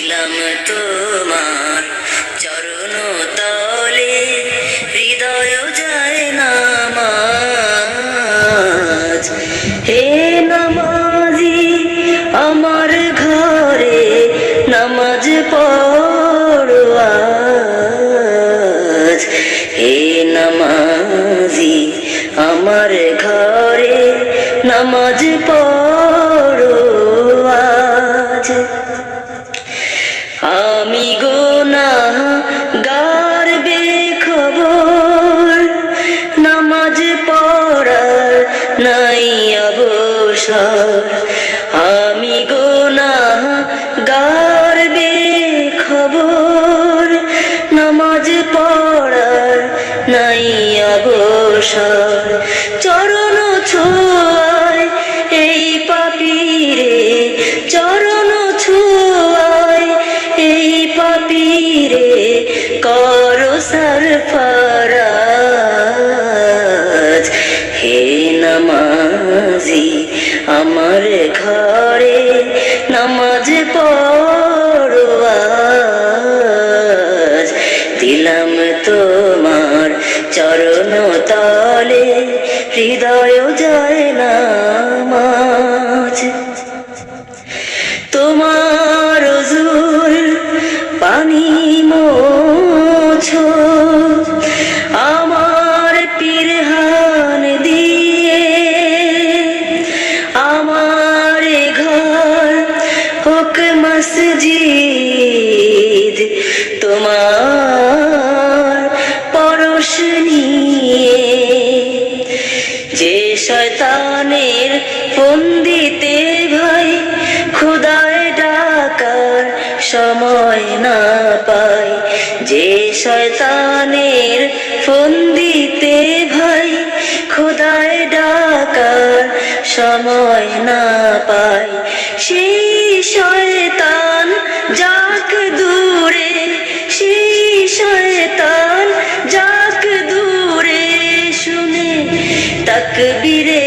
দিলাম তোমার চরণ তলে হৃদয় যায় নামাজ। হে নামাজি আমার ঘরে নামাজ পড়ো আজ। হে নামাজি আমার ঘরে নামাজ পড়ো আজ। আমি গুনাহগার বেখবর, নামাজ পড়ার নাই অবসর। আমি গুনাহগার বেখবর, নামাজ পড়ার নাই অবসর। চরণ ছোঁয়ায় এই পাপীরে, চরণ ছোঁয়ায় এই পাপীরে করো সরফরাজ। হে নামাজি আমার ঘরে নামাজ পড়ো আজ। দিলাম তোমার চরণ তলে হৃদয় যায় নামাজ। তোমার হুজুর পানি মোছো আমার পিরহান দিয়ে, আমার ঘর হোক মসজিদ তোমার পরশ নিয়ে। যে শয়তানের ফন্দিতে ভাই খুদায় ডাকার সময় না পাই, যে শয়তানের ফন্দিতে ভাই খুদায় ডাকার সময় না পাই, সেই শয়তান যাক দূরে, সেই শয়তান যাক দূরে। শুনে তাকবীরে